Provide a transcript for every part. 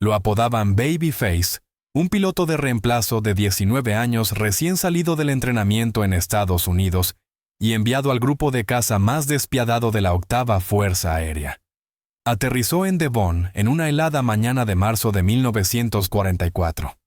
Lo apodaban Babyface, un piloto de reemplazo de 19 años recién salido del entrenamiento en Estados Unidos y enviado al grupo de caza más despiadado de la 8ª Fuerza Aérea. Aterrizó en Devon en una helada mañana de marzo de 1944.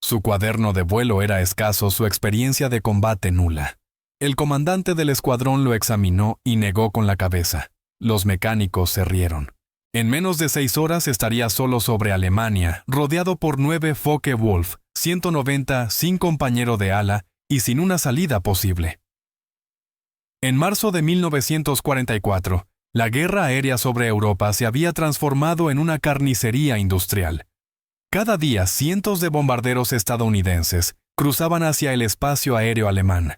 Su cuaderno de vuelo era escaso, su experiencia de combate nula. El comandante del escuadrón lo examinó y negó con la cabeza. Los mecánicos se rieron. En menos de 6 horas estaría solo sobre Alemania, rodeado por 9 Focke-Wulf, 190 sin compañero de ala y sin una salida posible. En marzo de 1944, la guerra aérea sobre Europa se había transformado en una carnicería industrial. Cada día cientos de bombarderos estadounidenses cruzaban hacia el espacio aéreo alemán.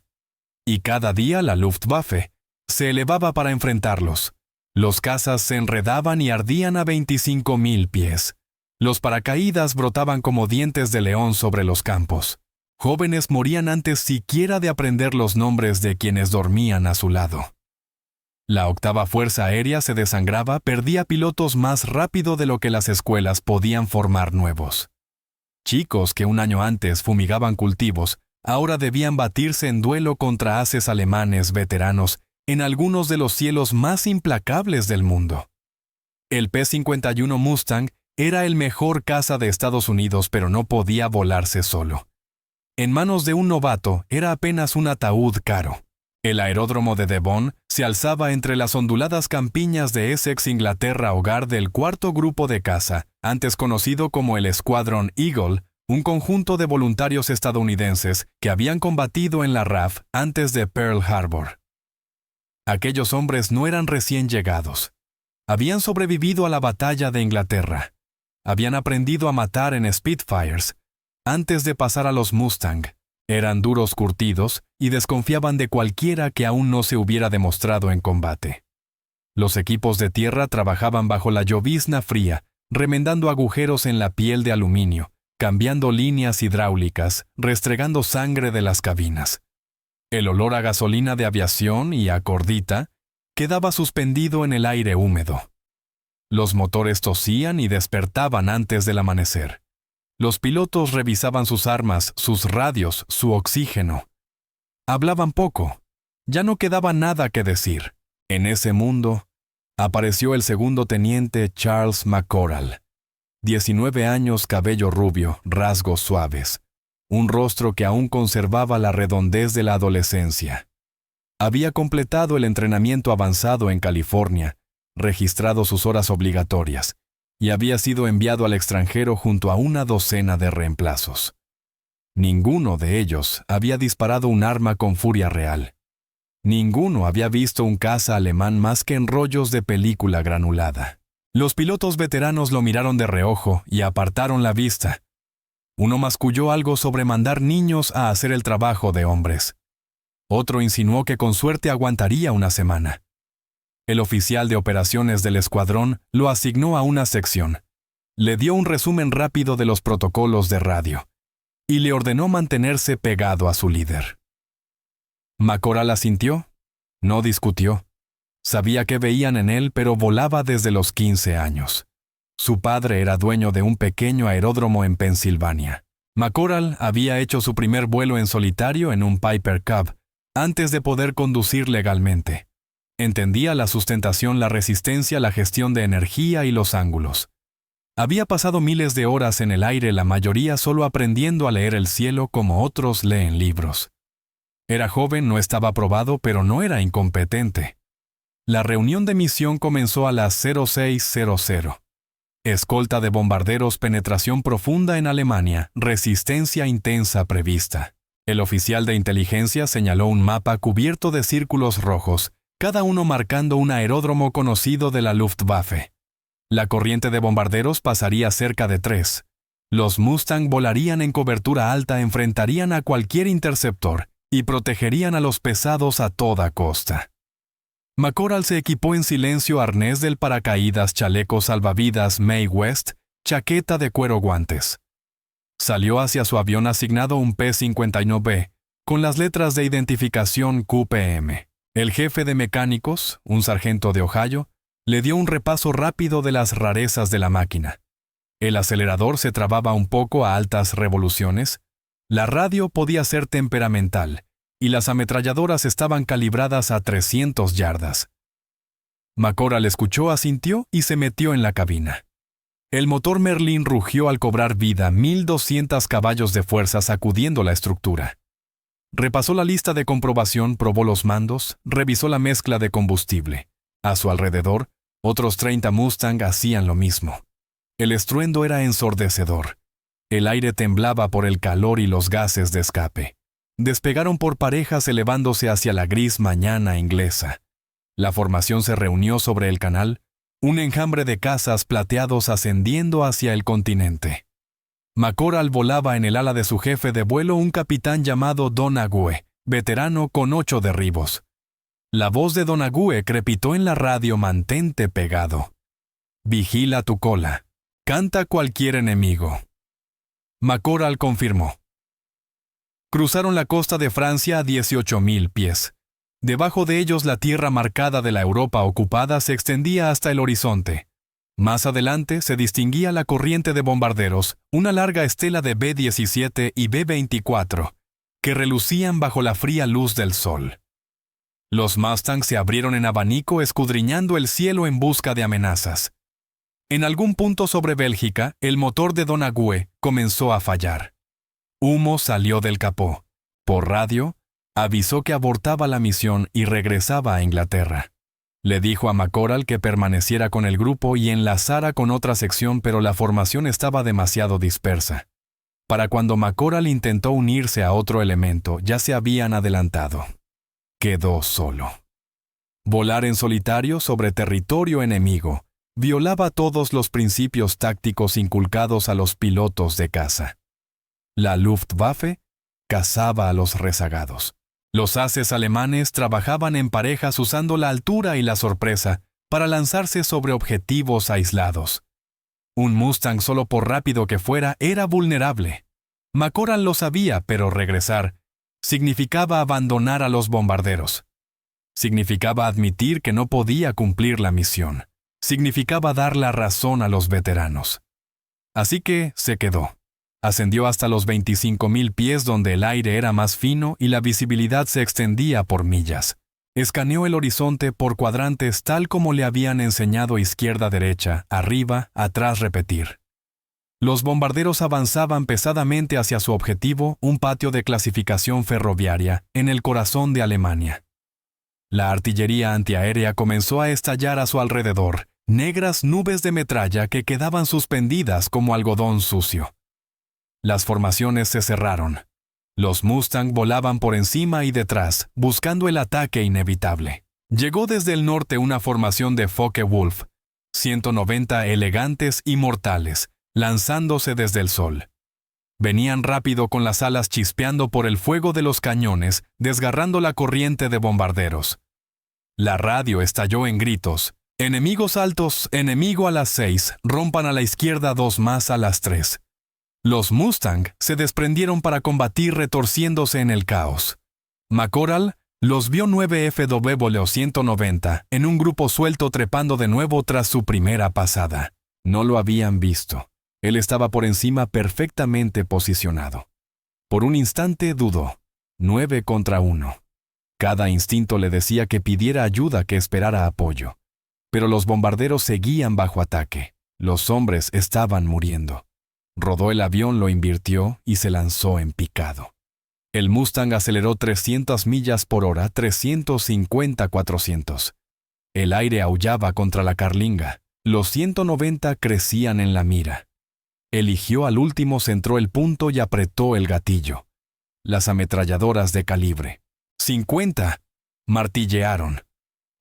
Y cada día la Luftwaffe se elevaba para enfrentarlos. Los cazas se enredaban y ardían a 25.000 pies. Los paracaídas brotaban como dientes de león sobre los campos. Jóvenes morían antes siquiera de aprender los nombres de quienes dormían a su lado. La 8ª Fuerza Aérea se desangraba, perdía pilotos más rápido de lo que las escuelas podían formar nuevos. Chicos que un año antes fumigaban cultivos, ahora debían batirse en duelo contra ases alemanes veteranos en algunos de los cielos más implacables del mundo. El P-51 Mustang era el mejor caza de Estados Unidos, pero no podía volarse solo. En manos de un novato era apenas un ataúd caro. El aeródromo de Devon se alzaba entre las onduladas campiñas de Essex, Inglaterra, hogar del 4º grupo de caza, antes conocido como el Escuadrón Eagle, un conjunto de voluntarios estadounidenses que habían combatido en la RAF antes de Pearl Harbor. Aquellos hombres no eran recién llegados. Habían sobrevivido a la batalla de Inglaterra. Habían aprendido a matar en Spitfires antes de pasar a los Mustang. Eran duros curtidos y desconfiaban de cualquiera que aún no se hubiera demostrado en combate. Los equipos de tierra trabajaban bajo la llovizna fría, remendando agujeros en la piel de aluminio, cambiando líneas hidráulicas, restregando sangre de las cabinas. El olor a gasolina de aviación y a cordita quedaba suspendido en el aire húmedo. Los motores tosían y despertaban antes del amanecer. Los pilotos revisaban sus armas, sus radios, su oxígeno. Hablaban poco. Ya no quedaba nada que decir. En ese mundo apareció el segundo teniente Charles McCorral. 19 años, cabello rubio, rasgos suaves. Un rostro que aún conservaba la redondez de la adolescencia. Había completado el entrenamiento avanzado en California, registrado sus horas obligatorias, y había sido enviado al extranjero junto a una docena de reemplazos. Ninguno de ellos había disparado un arma con furia real. Ninguno había visto un caza alemán más que en rollos de película granulada. Los pilotos veteranos lo miraron de reojo y apartaron la vista. Uno masculló algo sobre mandar niños a hacer el trabajo de hombres. Otro insinuó que con suerte aguantaría una semana. El oficial de operaciones del escuadrón lo asignó a una sección. Le dio un resumen rápido de los protocolos de radio y le ordenó mantenerse pegado a su líder. McCorral asintió. No discutió. Sabía qué veían en él, pero volaba desde los 15 años. Su padre era dueño de un pequeño aeródromo en Pensilvania. McCorral había hecho su primer vuelo en solitario en un Piper Cub, antes de poder conducir legalmente. Entendía la sustentación, la resistencia, la gestión de energía y los ángulos. Había pasado miles de horas en el aire, la mayoría solo aprendiendo a leer el cielo como otros leen libros. Era joven, no estaba aprobado, pero no era incompetente. La reunión de misión comenzó a las 06:00. Escolta de bombarderos, penetración profunda en Alemania, resistencia intensa prevista. El oficial de inteligencia señaló un mapa cubierto de círculos rojos, cada uno marcando un aeródromo conocido de la Luftwaffe. La corriente de bombarderos pasaría cerca de 3. Los Mustang volarían en cobertura alta, enfrentarían a cualquier interceptor y protegerían a los pesados a toda costa. McCorral se equipó en silencio, arnés del paracaídas, chaleco salvavidas Mae West, chaqueta de cuero, guantes. Salió hacia su avión asignado, un P-51B, con las letras de identificación QPM. El jefe de mecánicos, un sargento de Ohio, le dio un repaso rápido de las rarezas de la máquina. El acelerador se trababa un poco a altas revoluciones, la radio podía ser temperamental, y las ametralladoras estaban calibradas a 300 yardas. McCorral escuchó, asintió y se metió en la cabina. El motor Merlin rugió al cobrar vida, 1200 caballos de fuerza sacudiendo la estructura. Repasó la lista de comprobación, probó los mandos, revisó la mezcla de combustible. A su alrededor, otros 30 Mustang hacían lo mismo. El estruendo era ensordecedor. El aire temblaba por el calor y los gases de escape. Despegaron por parejas elevándose hacia la gris mañana inglesa. La formación se reunió sobre el canal, un enjambre de cazas plateados ascendiendo hacia el continente. McCorral volaba en el ala de su jefe de vuelo, un capitán llamado Donoghue, veterano con 8 derribos. La voz de Donoghue crepitó en la radio: mantente pegado. Vigila tu cola. Canta cualquier enemigo. McCorral confirmó. Cruzaron la costa de Francia a 18.000 pies. Debajo de ellos la tierra marcada de la Europa ocupada se extendía hasta el horizonte. Más adelante se distinguía la corriente de bombarderos, una larga estela de B-17 y B-24, que relucían bajo la fría luz del sol. Los Mustangs se abrieron en abanico escudriñando el cielo en busca de amenazas. En algún punto sobre Bélgica, el motor de Donoghue comenzó a fallar. Humo salió del capó. Por radio, avisó que abortaba la misión y regresaba a Inglaterra. Le dijo a McCorral que permaneciera con el grupo y enlazara con otra sección, pero la formación estaba demasiado dispersa. Para cuando McCorral intentó unirse a otro elemento, ya se habían adelantado. Quedó solo. Volar en solitario sobre territorio enemigo violaba todos los principios tácticos inculcados a los pilotos de caza. La Luftwaffe cazaba a los rezagados. Los ases alemanes trabajaban en parejas usando la altura y la sorpresa para lanzarse sobre objetivos aislados. Un Mustang, solo por rápido que fuera, era vulnerable. McCorral lo sabía, pero regresar significaba abandonar a los bombarderos. Significaba admitir que no podía cumplir la misión. Significaba dar la razón a los veteranos. Así que se quedó. Ascendió hasta los 25.000 pies, donde el aire era más fino y la visibilidad se extendía por millas. Escaneó el horizonte por cuadrantes tal como le habían enseñado: izquierda-derecha, arriba, atrás, repetir. Los bombarderos avanzaban pesadamente hacia su objetivo, un patio de clasificación ferroviaria, en el corazón de Alemania. La artillería antiaérea comenzó a estallar a su alrededor, negras nubes de metralla que quedaban suspendidas como algodón sucio. Las formaciones se cerraron. Los Mustang volaban por encima y detrás, buscando el ataque inevitable. Llegó desde el norte una formación de Focke-Wulf, 190 elegantes y mortales, lanzándose desde el sol. Venían rápido con las alas chispeando por el fuego de los cañones, desgarrando la corriente de bombarderos. La radio estalló en gritos: enemigos altos, enemigo a las 6, rompan a la izquierda 2 más a las 3. Los Mustang se desprendieron para combatir retorciéndose en el caos. McCorral los vio 9 FW 190 en un grupo suelto trepando de nuevo tras su primera pasada. No lo habían visto. Él estaba por encima, perfectamente posicionado. Por un instante dudó. 9 contra 1. Cada instinto le decía que pidiera ayuda, que esperara apoyo. Pero los bombarderos seguían bajo ataque. Los hombres estaban muriendo. Rodó el avión, lo invirtió y se lanzó en picado. El Mustang aceleró 300 millas por hora, 350-400. El aire aullaba contra la carlinga. Los 190 crecían en la mira. Eligió al último, centró el punto y apretó el gatillo. Las ametralladoras de calibre 50 martillearon.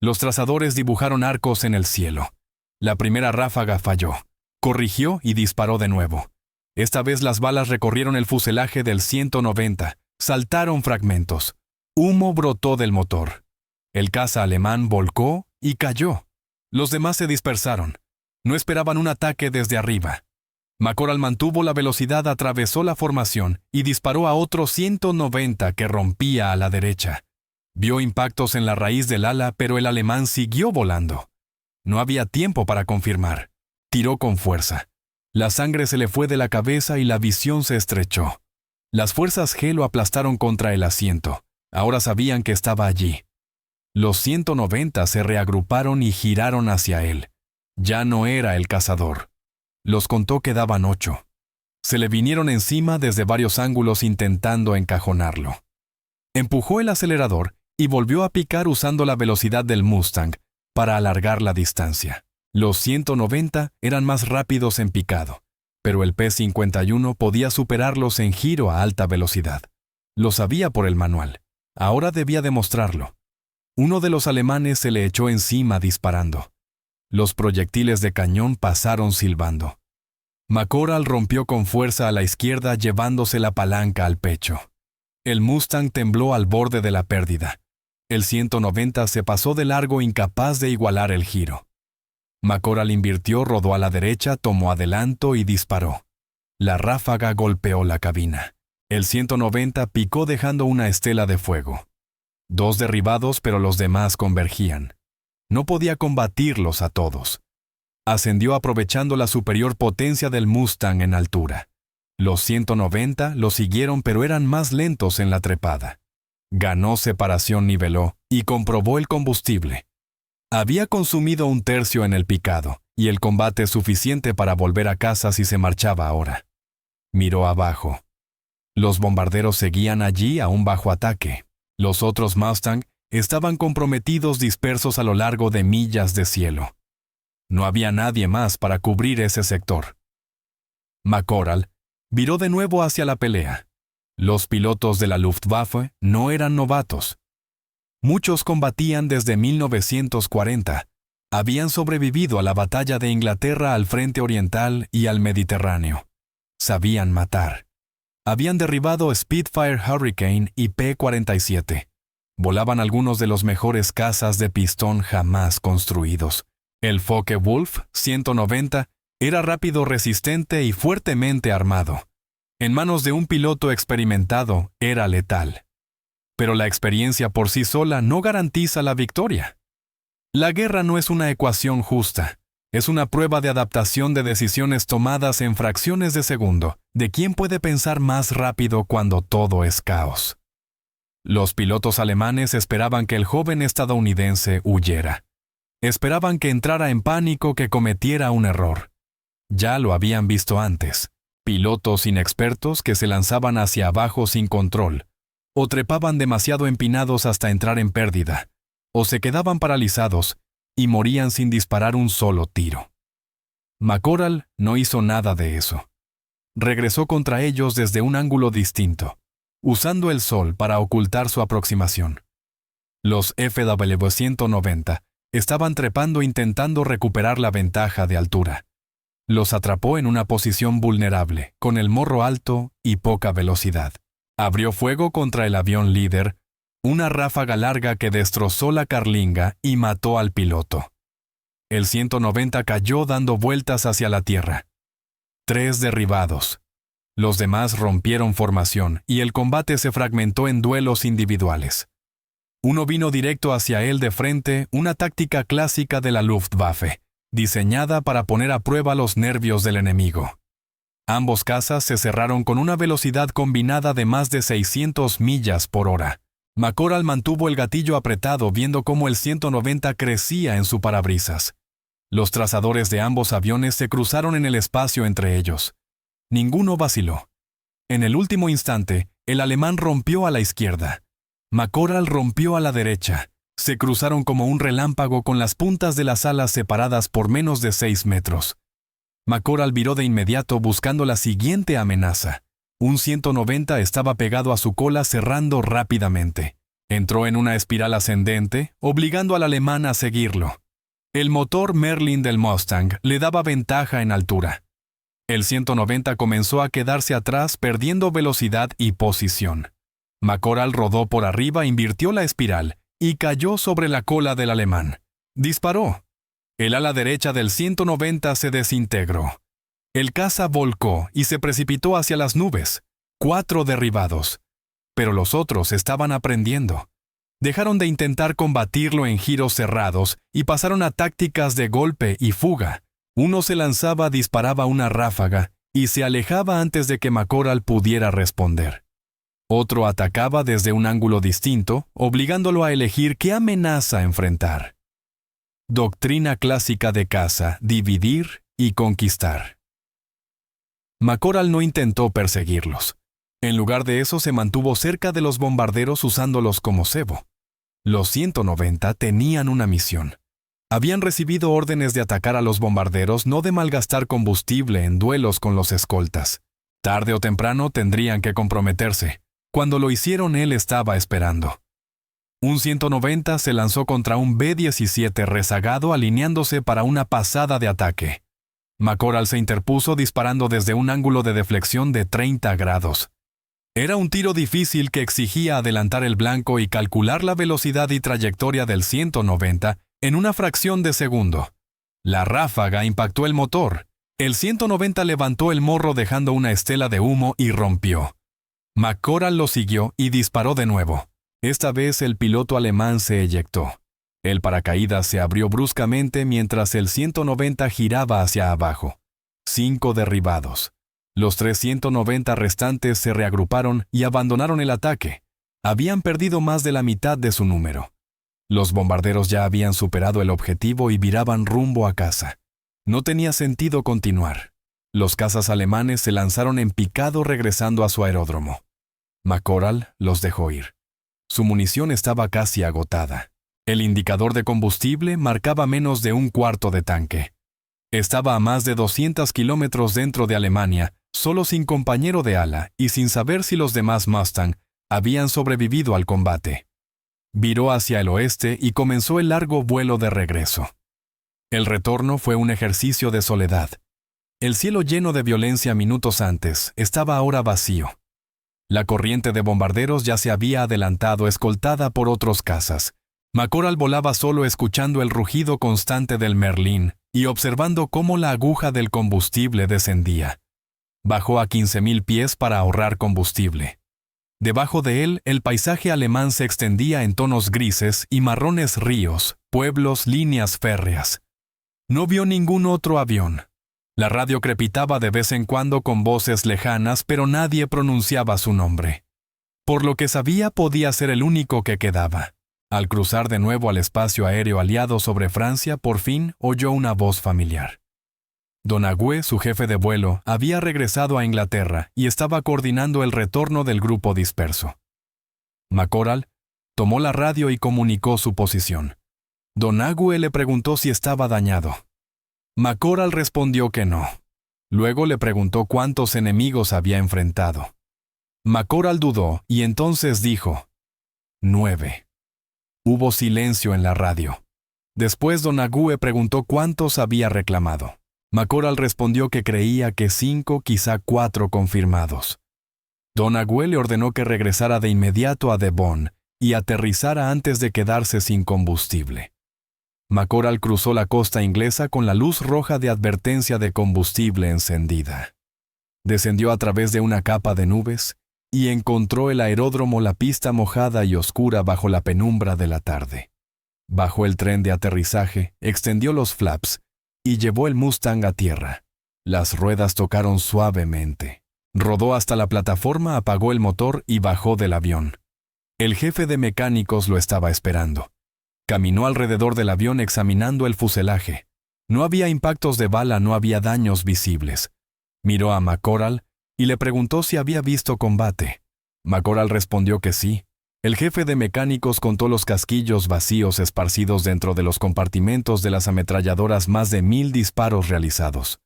Los trazadores dibujaron arcos en el cielo. La primera ráfaga falló. Corrigió y disparó de nuevo. Esta vez las balas recorrieron el fuselaje del 190. Saltaron fragmentos. Humo brotó del motor. El caza alemán volcó y cayó. Los demás se dispersaron. No esperaban un ataque desde arriba. McCorral mantuvo la velocidad, atravesó la formación y disparó a otro 190 que rompía a la derecha. Vio impactos en la raíz del ala, pero el alemán siguió volando. No había tiempo para confirmar. Tiró con fuerza. La sangre se le fue de la cabeza y la visión se estrechó. Las fuerzas G lo aplastaron contra el asiento. Ahora sabían que estaba allí. Los 190 se reagruparon y giraron hacia él. Ya no era el cazador. Los contó que daban 8. Se le vinieron encima desde varios ángulos intentando encajonarlo. Empujó el acelerador y volvió a picar usando la velocidad del Mustang para alargar la distancia. Los 190 eran más rápidos en picado, pero el P-51 podía superarlos en giro a alta velocidad. Lo sabía por el manual. Ahora debía demostrarlo. Uno de los alemanes se le echó encima disparando. Los proyectiles de cañón pasaron silbando. McCorral rompió con fuerza a la izquierda llevándose la palanca al pecho. El Mustang tembló al borde de la pérdida. El 190 se pasó de largo incapaz de igualar el giro. McCorral invirtió, rodó a la derecha, tomó adelanto y disparó. La ráfaga golpeó la cabina. El 190 picó dejando una estela de fuego. 2 derribados, pero los demás convergían. No podía combatirlos a todos. Ascendió aprovechando la superior potencia del Mustang en altura. Los 190 lo siguieron, pero eran más lentos en la trepada. Ganó separación, niveló y comprobó el combustible. Había consumido 1/3 en el picado, y el combate suficiente para volver a casa si se marchaba ahora. Miró abajo. Los bombarderos seguían allí aún bajo ataque. Los otros Mustang estaban comprometidos dispersos a lo largo de millas de cielo. No había nadie más para cubrir ese sector. McCorral viró de nuevo hacia la pelea. Los pilotos de la Luftwaffe no eran novatos. Muchos combatían desde 1940. Habían sobrevivido a la batalla de Inglaterra, al frente oriental y al Mediterráneo. Sabían matar. Habían derribado Spitfire Hurricane y P-47. Volaban algunos de los mejores cazas de pistón jamás construidos. El Focke-Wulf 190 era rápido, resistente y fuertemente armado. En manos de un piloto experimentado era letal. Pero la experiencia por sí sola no garantiza la victoria. La guerra no es una ecuación justa. Es una prueba de adaptación de decisiones tomadas en fracciones de segundo, de quién puede pensar más rápido cuando todo es caos. Los pilotos alemanes esperaban que el joven estadounidense huyera. Esperaban que entrara en pánico, que cometiera un error. Ya lo habían visto antes. Pilotos inexpertos que se lanzaban hacia abajo sin control, o trepaban demasiado empinados hasta entrar en pérdida, o se quedaban paralizados y morían sin disparar un solo tiro. McCorral no hizo nada de eso. Regresó contra ellos desde un ángulo distinto, usando el sol para ocultar su aproximación. Los FW-190 estaban trepando intentando recuperar la ventaja de altura. Los atrapó en una posición vulnerable, con el morro alto y poca velocidad. Abrió fuego contra el avión líder, una ráfaga larga que destrozó la carlinga y mató al piloto. El 190 cayó dando vueltas hacia la tierra. 3 derribados. Los demás rompieron formación y el combate se fragmentó en duelos individuales. Uno vino directo hacia él de frente, una táctica clásica de la Luftwaffe, diseñada para poner a prueba los nervios del enemigo. Ambos cazas se cerraron con una velocidad combinada de más de 600 millas por hora. McCorral mantuvo el gatillo apretado viendo cómo el 190 crecía en su parabrisas. Los trazadores de ambos aviones se cruzaron en el espacio entre ellos. Ninguno vaciló. En el último instante, el alemán rompió a la izquierda. McCorral rompió a la derecha. Se cruzaron como un relámpago con las puntas de las alas separadas por menos de 6 metros. McCorral viró de inmediato buscando la siguiente amenaza. Un 190 estaba pegado a su cola cerrando rápidamente. Entró en una espiral ascendente, obligando al alemán a seguirlo. El motor Merlin del Mustang le daba ventaja en altura. El 190 comenzó a quedarse atrás, perdiendo velocidad y posición. McCorral rodó por arriba, invirtió la espiral y cayó sobre la cola del alemán. Disparó. El ala derecha del 190 se desintegró. El caza volcó y se precipitó hacia las nubes. 4 derribados. Pero los otros estaban aprendiendo. Dejaron de intentar combatirlo en giros cerrados y pasaron a tácticas de golpe y fuga, Uno se lanzaba, disparaba una ráfaga y se alejaba antes de que McCorral pudiera responder. Otro atacaba desde un ángulo distinto, obligándolo a elegir qué amenaza enfrentar. Doctrina clásica de caza: dividir y conquistar. McCorral no intentó perseguirlos. En lugar de eso, se mantuvo cerca de los bombarderos usándolos como cebo. Los 190 tenían una misión. Habían recibido órdenes de atacar a los bombarderos, no de malgastar combustible en duelos con los escoltas. Tarde o temprano tendrían que comprometerse. Cuando lo hicieron, él estaba esperando. Un 190 se lanzó contra un B-17 rezagado, alineándose para una pasada de ataque. McCorral se interpuso disparando desde un ángulo de deflexión de 30 grados. Era un tiro difícil que exigía adelantar el blanco y calcular la velocidad y trayectoria del 190 en una fracción de segundo. La ráfaga impactó el motor. El 190 levantó el morro dejando una estela de humo y rompió. McCorral lo siguió y disparó de nuevo. Esta vez el piloto alemán se eyectó. El paracaídas se abrió bruscamente mientras el 190 giraba hacia abajo. 5 derribados. Los 390 restantes se reagruparon y abandonaron el ataque. Habían perdido más de la mitad de su número. Los bombarderos ya habían superado el objetivo y viraban rumbo a casa. No tenía sentido continuar. Los cazas alemanes se lanzaron en picado regresando a su aeródromo. McCorral los dejó ir. Su munición estaba casi agotada. El indicador de combustible marcaba menos de un cuarto de tanque. Estaba a más de 200 kilómetros dentro de Alemania, solo sin compañero de ala y sin saber si los demás Mustang habían sobrevivido al combate. Viró hacia el oeste y comenzó el largo vuelo de regreso. El retorno fue un ejercicio de soledad. El cielo lleno de violencia minutos antes estaba ahora vacío. La corriente de bombarderos ya se había adelantado, escoltada por otros cazas. McCorral volaba solo, escuchando el rugido constante del Merlín y observando cómo la aguja del combustible descendía. Bajó a 15.000 pies para ahorrar combustible. Debajo de él, el paisaje alemán se extendía en tonos grises y marrones: ríos, pueblos, líneas férreas. No vio ningún otro avión. La radio crepitaba de vez en cuando con voces lejanas, pero nadie pronunciaba su nombre. Por lo que sabía, podía ser el único que quedaba. Al cruzar de nuevo al espacio aéreo aliado sobre Francia, por fin oyó una voz familiar. Donahue, su jefe de vuelo, había regresado a Inglaterra y estaba coordinando el retorno del grupo disperso. McCorral tomó la radio y comunicó su posición. Donahue le preguntó si estaba dañado. McCorral respondió que no. Luego le preguntó cuántos enemigos había enfrentado. McCorral dudó y entonces dijo: 9. Hubo silencio en la radio. Después Donahue preguntó cuántos había reclamado. McCorral respondió que creía que 5, quizá 4 confirmados. Donahue le ordenó que regresara de inmediato a Devon y aterrizara antes de quedarse sin combustible. McCorral cruzó la costa inglesa con la luz roja de advertencia de combustible encendida. Descendió a través de una capa de nubes y encontró el aeródromo, la pista mojada y oscura bajo la penumbra de la tarde. Bajó el tren de aterrizaje, extendió los flaps y llevó el Mustang a tierra. Las ruedas tocaron suavemente. Rodó hasta la plataforma, apagó el motor y bajó del avión. El jefe de mecánicos lo estaba esperando. Caminó alrededor del avión examinando el fuselaje. No había impactos de bala, no había daños visibles. Miró a McCorral y le preguntó si había visto combate. McCorral respondió que sí. El jefe de mecánicos contó los casquillos vacíos esparcidos dentro de los compartimentos de las ametralladoras, más de 1000 disparos realizados.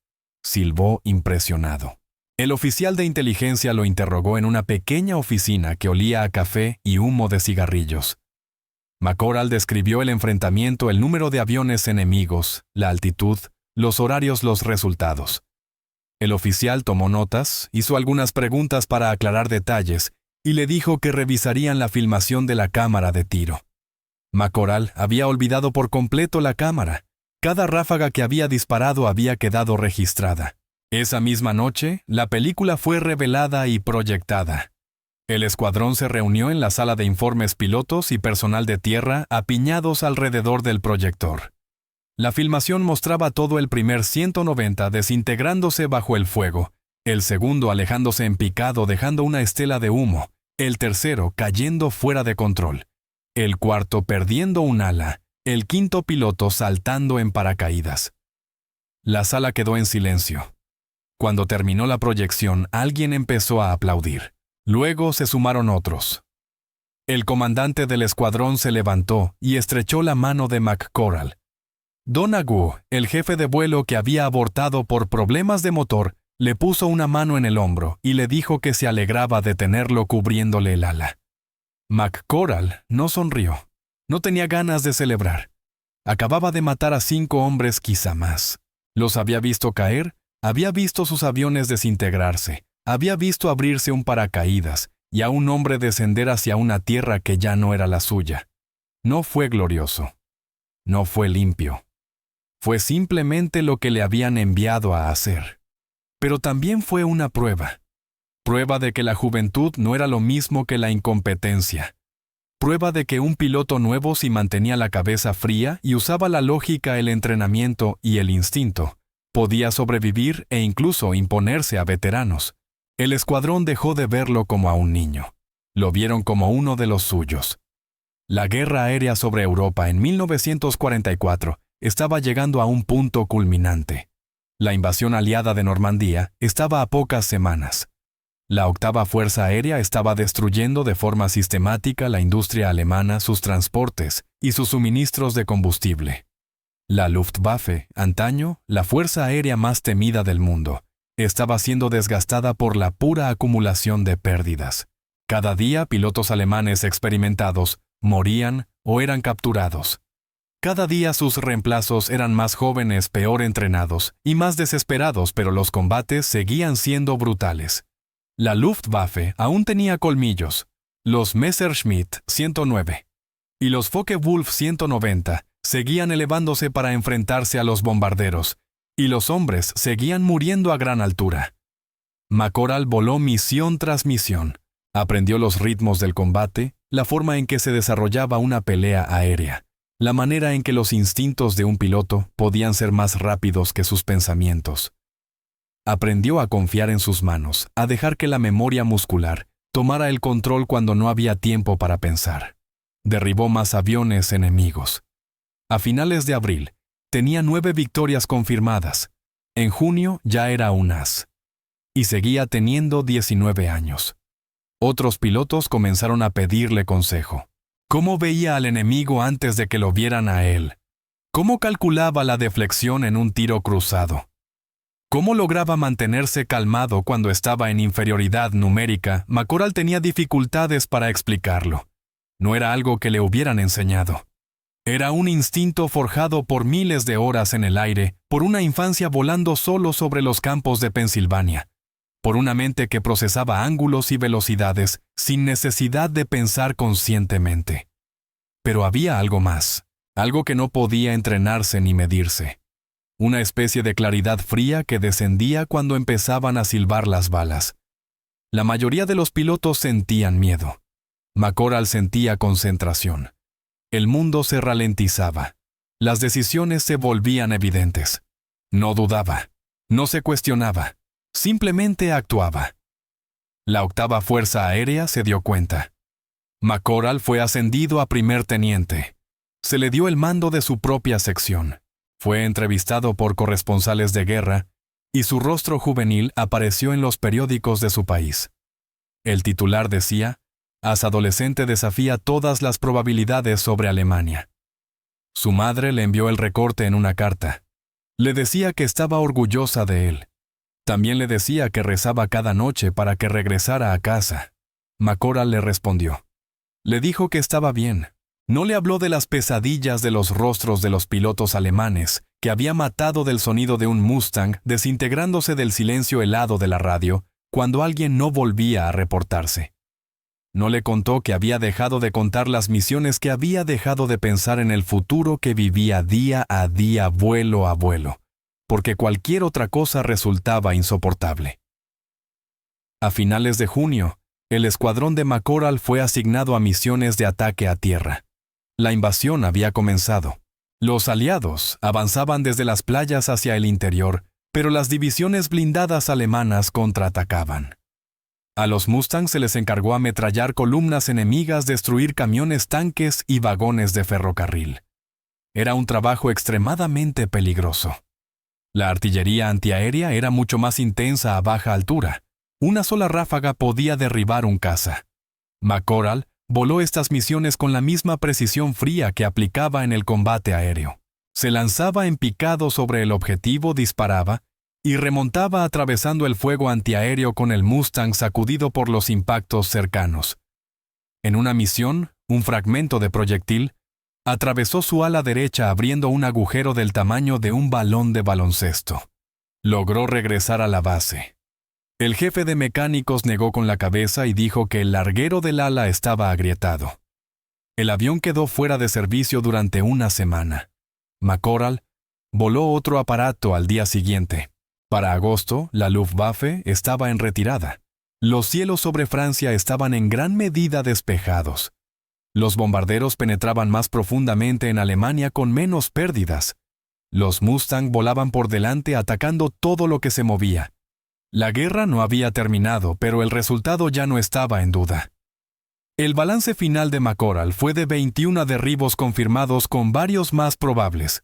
Silbó impresionado. El oficial de inteligencia lo interrogó en una pequeña oficina que olía a café y humo de cigarrillos. McCorral describió el enfrentamiento, el número de aviones enemigos, la altitud, los horarios, los resultados. El oficial tomó notas, hizo algunas preguntas para aclarar detalles y le dijo que revisarían la filmación de la cámara de tiro. McCorral había olvidado por completo la cámara. Cada ráfaga que había disparado había quedado registrada. Esa misma noche, la película fue revelada y proyectada. El escuadrón se reunió en la sala de informes, pilotos y personal de tierra apiñados alrededor del proyector. La filmación mostraba todo el primer 190 desintegrándose bajo el fuego, el segundo alejándose en picado dejando una estela de humo, el tercero cayendo fuera de control, el cuarto perdiendo un ala, el quinto piloto saltando en paracaídas. La sala quedó en silencio. Cuando terminó la proyección, alguien empezó a aplaudir. Luego se sumaron otros. El comandante del escuadrón se levantó y estrechó la mano de McCorral. Donoghue, el jefe de vuelo que había abortado por problemas de motor, le puso una mano en el hombro y le dijo que se alegraba de tenerlo cubriéndole el ala. McCorral no sonrió. No tenía ganas de celebrar. Acababa de matar a 5 hombres, quizá más. Los había visto caer, había visto sus aviones desintegrarse, había visto abrirse un paracaídas y a un hombre descender hacia una tierra que ya no era la suya. No fue glorioso. No fue limpio. Fue simplemente lo que le habían enviado a hacer. Pero también fue una prueba. Prueba de que la juventud no era lo mismo que la incompetencia. Prueba de que un piloto nuevo, si mantenía la cabeza fría y usaba la lógica, el entrenamiento y el instinto, podía sobrevivir e incluso imponerse a veteranos. El escuadrón dejó de verlo como a un niño. Lo vieron como uno de los suyos. La guerra aérea sobre Europa en 1944 estaba llegando a un punto culminante. La invasión aliada de Normandía estaba a pocas semanas. La octava Fuerza Aérea estaba destruyendo de forma sistemática la industria alemana, sus transportes y sus suministros de combustible. La Luftwaffe, antaño, la fuerza aérea más temida del mundo, estaba siendo desgastada por la pura acumulación de pérdidas. Cada día pilotos alemanes experimentados morían o eran capturados. Cada día sus reemplazos eran más jóvenes, peor entrenados y más desesperados, pero los combates seguían siendo brutales. La Luftwaffe aún tenía colmillos, los Messerschmitt 109 y los Focke-Wulf 190 seguían elevándose para enfrentarse a los bombarderos, y los hombres seguían muriendo a gran altura. McCorral voló misión tras misión, aprendió los ritmos del combate, la forma en que se desarrollaba una pelea aérea, la manera en que los instintos de un piloto podían ser más rápidos que sus pensamientos. Aprendió a confiar en sus manos, a dejar que la memoria muscular tomara el control cuando no había tiempo para pensar. Derribó más aviones enemigos. A finales de abril, tenía 9 victorias confirmadas. En junio ya era un as. Y seguía teniendo 19 años. Otros pilotos comenzaron a pedirle consejo. ¿Cómo veía al enemigo antes de que lo vieran a él? ¿Cómo calculaba la deflexión en un tiro cruzado? ¿Cómo lograba mantenerse calmado cuando estaba en inferioridad numérica? McCorral tenía dificultades para explicarlo. No era algo que le hubieran enseñado. Era un instinto forjado por miles de horas en el aire, por una infancia volando solo sobre los campos de Pensilvania, por una mente que procesaba ángulos y velocidades sin necesidad de pensar conscientemente. Pero había algo más, algo que no podía entrenarse ni medirse. Una especie de claridad fría que descendía cuando empezaban a silbar las balas. La mayoría de los pilotos sentían miedo. McCorral sentía concentración. El mundo se ralentizaba. Las decisiones se volvían evidentes. No dudaba. No se cuestionaba. Simplemente actuaba. La octava Fuerza Aérea se dio cuenta. McCorral fue ascendido a primer teniente. Se le dio el mando de su propia sección. Fue entrevistado por corresponsales de guerra y su rostro juvenil apareció en los periódicos de su país. El titular decía: "As adolescente desafía todas las probabilidades sobre Alemania". Su madre le envió el recorte en una carta. Le decía que estaba orgullosa de él. También le decía que rezaba cada noche para que regresara a casa. McCorral le respondió. Le dijo que estaba bien. No le habló de las pesadillas de los rostros de los pilotos alemanes, que había matado del sonido de un Mustang desintegrándose del silencio helado de la radio cuando alguien no volvía a reportarse. No le contó que había dejado de contar las misiones, que había dejado de pensar en el futuro que vivía día a día, vuelo a vuelo, porque cualquier otra cosa resultaba insoportable. A finales de junio, el escuadrón de McCorral fue asignado a misiones de ataque a tierra. La invasión había comenzado. Los aliados avanzaban desde las playas hacia el interior, pero las divisiones blindadas alemanas contraatacaban. A los Mustang se les encargó ametrallar columnas enemigas, destruir camiones, tanques y vagones de ferrocarril. Era un trabajo extremadamente peligroso. La artillería antiaérea era mucho más intensa a baja altura. Una sola ráfaga podía derribar un caza. McCorral voló estas misiones con la misma precisión fría que aplicaba en el combate aéreo. Se lanzaba en picado sobre el objetivo, disparaba y remontaba atravesando el fuego antiaéreo con el Mustang sacudido por los impactos cercanos. En una misión, un fragmento de proyectil atravesó su ala derecha abriendo un agujero del tamaño de un balón de baloncesto. Logró regresar a la base. El jefe de mecánicos negó con la cabeza y dijo que el larguero del ala estaba agrietado. El avión quedó fuera de servicio durante una semana. McCorral voló otro aparato al día siguiente. Para agosto, la Luftwaffe estaba en retirada. Los cielos sobre Francia estaban en gran medida despejados. Los bombarderos penetraban más profundamente en Alemania con menos pérdidas. Los Mustang volaban por delante atacando todo lo que se movía. La guerra no había terminado, pero el resultado ya no estaba en duda. El balance final de McCorral fue de 21 derribos confirmados con varios más probables.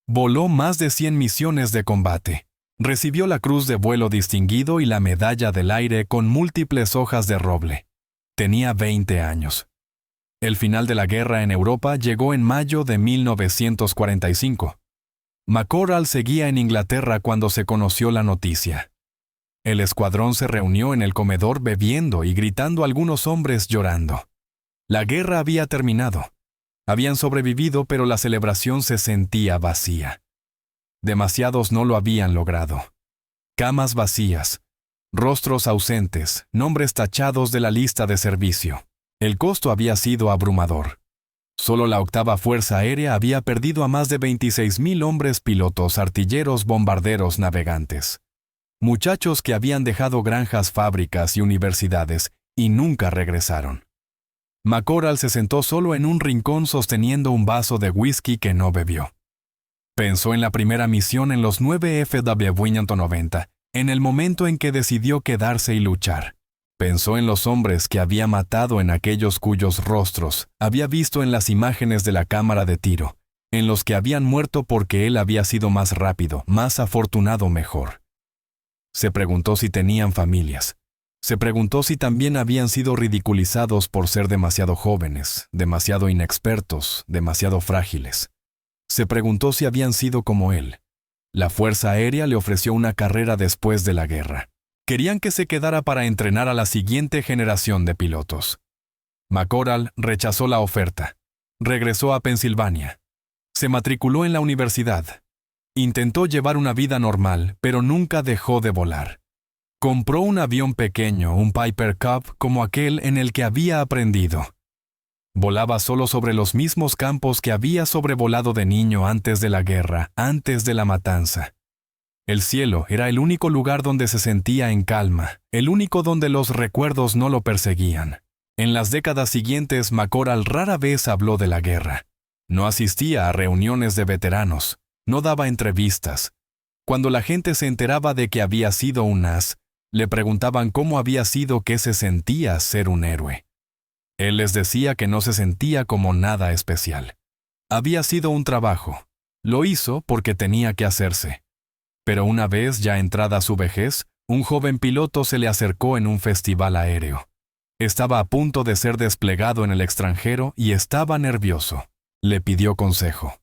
Voló más de 100 misiones de combate. Recibió la Cruz de Vuelo Distinguido y la Medalla del Aire con múltiples hojas de roble. Tenía 20 años. El final de la guerra en Europa llegó en mayo de 1945. McCorral seguía en Inglaterra cuando se conoció la noticia. El escuadrón se reunió en el comedor bebiendo y gritando a algunos hombres llorando. La guerra había terminado. Habían sobrevivido, pero la celebración se sentía vacía. Demasiados no lo habían logrado. Camas vacías, rostros ausentes, nombres tachados de la lista de servicio. El costo había sido abrumador. Solo la octava Fuerza Aérea había perdido a más de 26,000 hombres pilotos, artilleros, bombarderos, navegantes. Muchachos que habían dejado granjas, fábricas y universidades y nunca regresaron. McCorral se sentó solo en un rincón sosteniendo un vaso de whisky que no bebió. Pensó en la primera misión en los 9 FW-90, en el momento en que decidió quedarse y luchar. Pensó en los hombres que había matado, en aquellos cuyos rostros había visto en las imágenes de la cámara de tiro, en los que habían muerto porque él había sido más rápido, más afortunado, mejor. Se preguntó si tenían familias. Se preguntó si también habían sido ridiculizados por ser demasiado jóvenes, demasiado inexpertos, demasiado frágiles. Se preguntó si habían sido como él. La Fuerza Aérea le ofreció una carrera después de la guerra. Querían que se quedara para entrenar a la siguiente generación de pilotos. McCorral rechazó la oferta. Regresó a Pensilvania. Se matriculó en la universidad. Intentó llevar una vida normal, pero nunca dejó de volar. Compró un avión pequeño, un Piper Cub, como aquel en el que había aprendido. Volaba solo sobre los mismos campos que había sobrevolado de niño antes de la guerra, antes de la matanza. El cielo era el único lugar donde se sentía en calma, el único donde los recuerdos no lo perseguían. En las décadas siguientes, McCorral rara vez habló de la guerra. No asistía a reuniones de veteranos, no daba entrevistas. Cuando la gente se enteraba de que había sido un as, le preguntaban cómo había sido que se sentía ser un héroe. Él les decía que no se sentía como nada especial. Había sido un trabajo. Lo hizo porque tenía que hacerse. Pero una vez ya entrada su vejez, un joven piloto se le acercó en un festival aéreo. Estaba a punto de ser desplegado en el extranjero y estaba nervioso. Le pidió consejo.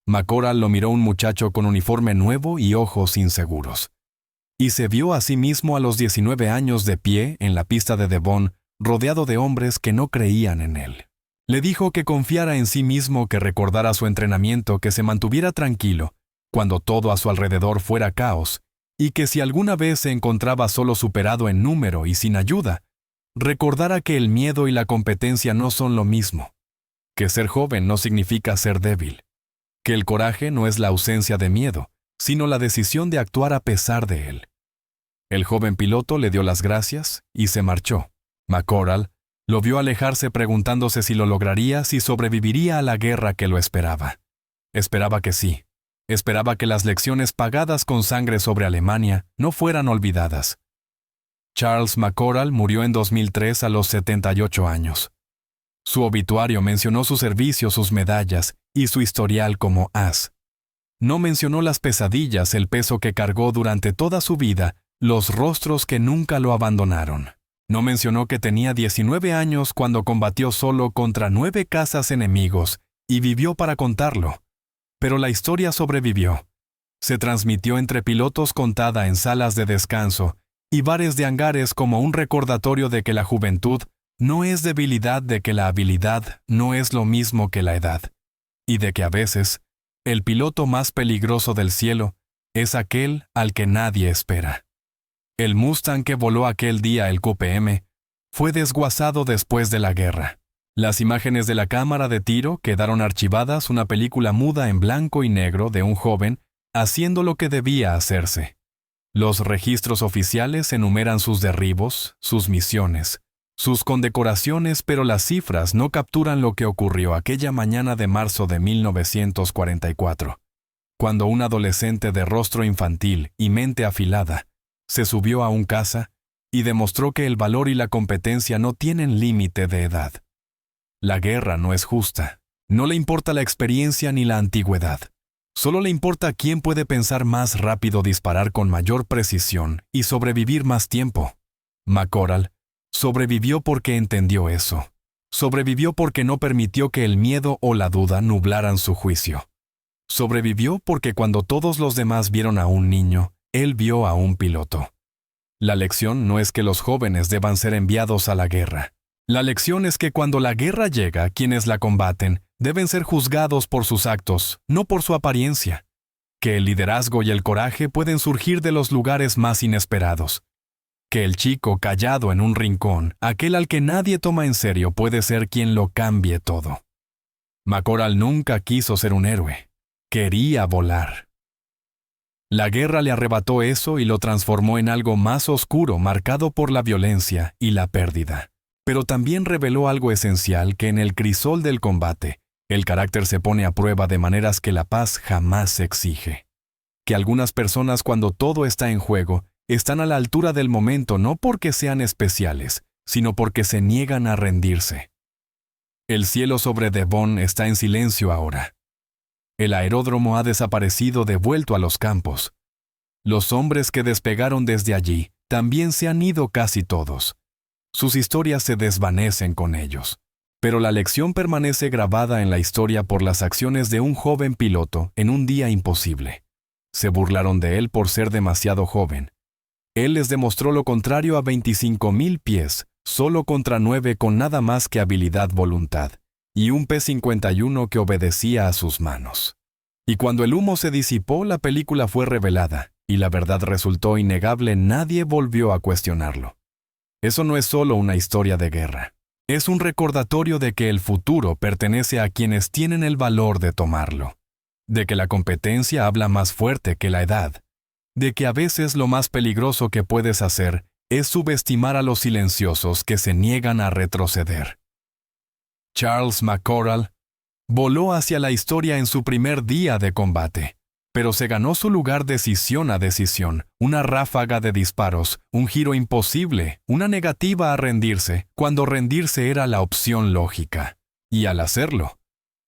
McCorral lo miró, un muchacho con uniforme nuevo y ojos inseguros. Y se vio a sí mismo a los 19 años de pie en la pista de Devon, rodeado de hombres que no creían en él. Le dijo que confiara en sí mismo, que recordara su entrenamiento, que se mantuviera tranquilo cuando todo a su alrededor fuera caos, y que si alguna vez se encontraba solo, superado en número y sin ayuda, recordara que el miedo y la competencia no son lo mismo, que ser joven no significa ser débil, que el coraje no es la ausencia de miedo, sino la decisión de actuar a pesar de él. El joven piloto le dio las gracias y se marchó. McCorral lo vio alejarse preguntándose si lo lograría, si sobreviviría a la guerra que lo esperaba. Esperaba que sí. Esperaba que las lecciones pagadas con sangre sobre Alemania no fueran olvidadas. Charles McCorral murió en 2003 a los 78 años. Su obituario mencionó su servicio, sus medallas y su historial como as. No mencionó las pesadillas, el peso que cargó durante toda su vida, los rostros que nunca lo abandonaron. No mencionó que tenía 19 años cuando combatió solo contra 9 cazas enemigos y vivió para contarlo. Pero la historia sobrevivió. Se transmitió entre pilotos contada en salas de descanso y bares de hangares como un recordatorio de que la juventud no es debilidad, de que la habilidad no es lo mismo que la edad, y de que a veces el piloto más peligroso del cielo es aquel al que nadie espera. El Mustang que voló aquel día, el QPM, fue desguazado después de la guerra. Las imágenes de la cámara de tiro quedaron archivadas, una película muda en blanco y negro de un joven haciendo lo que debía hacerse. Los registros oficiales enumeran sus derribos, sus misiones, sus condecoraciones, pero las cifras no capturan lo que ocurrió aquella mañana de marzo de 1944, cuando un adolescente de rostro infantil y mente afilada se subió a un caza y demostró que el valor y la competencia no tienen límite de edad. La guerra no es justa. No le importa la experiencia ni la antigüedad. Solo le importa quién puede pensar más rápido, disparar con mayor precisión y sobrevivir más tiempo. McCorral sobrevivió porque entendió eso. Sobrevivió porque no permitió que el miedo o la duda nublaran su juicio. Sobrevivió porque cuando todos los demás vieron a un niño, él vio a un piloto. La lección no es que los jóvenes deban ser enviados a la guerra. La lección es que cuando la guerra llega, quienes la combaten deben ser juzgados por sus actos, no por su apariencia. Que el liderazgo y el coraje pueden surgir de los lugares más inesperados. Que el chico callado en un rincón, aquel al que nadie toma en serio, puede ser quien lo cambie todo. McCorral nunca quiso ser un héroe. Quería volar. La guerra le arrebató eso y lo transformó en algo más oscuro, marcado por la violencia y la pérdida. Pero también reveló algo esencial, que en el crisol del combate, el carácter se pone a prueba de maneras que la paz jamás se exige. Que algunas personas, cuando todo está en juego, están a la altura del momento no porque sean especiales, sino porque se niegan a rendirse. El cielo sobre Devon está en silencio ahora. El aeródromo ha desaparecido, devuelto a los campos. Los hombres que despegaron desde allí también se han ido casi todos. Sus historias se desvanecen con ellos. Pero la lección permanece grabada en la historia por las acciones de un joven piloto en un día imposible. Se burlaron de él por ser demasiado joven. Él les demostró lo contrario a 25,000 pies, solo contra 9 con nada más que habilidad, voluntad, y un P-51 que obedecía a sus manos. Y cuando el humo se disipó, la película fue revelada, y la verdad resultó innegable, nadie volvió a cuestionarlo. Eso no es solo una historia de guerra. Es un recordatorio de que el futuro pertenece a quienes tienen el valor de tomarlo. De que la competencia habla más fuerte que la edad. De que a veces lo más peligroso que puedes hacer es subestimar a los silenciosos que se niegan a retroceder. Charles McCorral voló hacia la historia en su primer día de combate. Pero se ganó su lugar decisión a decisión, una ráfaga de disparos, un giro imposible, una negativa a rendirse, cuando rendirse era la opción lógica. Y al hacerlo,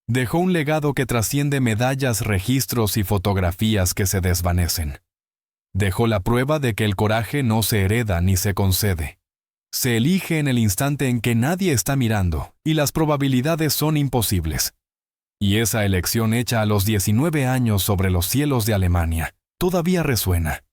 dejó un legado que trasciende medallas, registros y fotografías que se desvanecen. Dejó la prueba de que el coraje no se hereda ni se concede. Se elige en el instante en que nadie está mirando, y las probabilidades son imposibles. Y esa elección hecha a los 19 años sobre los cielos de Alemania todavía resuena.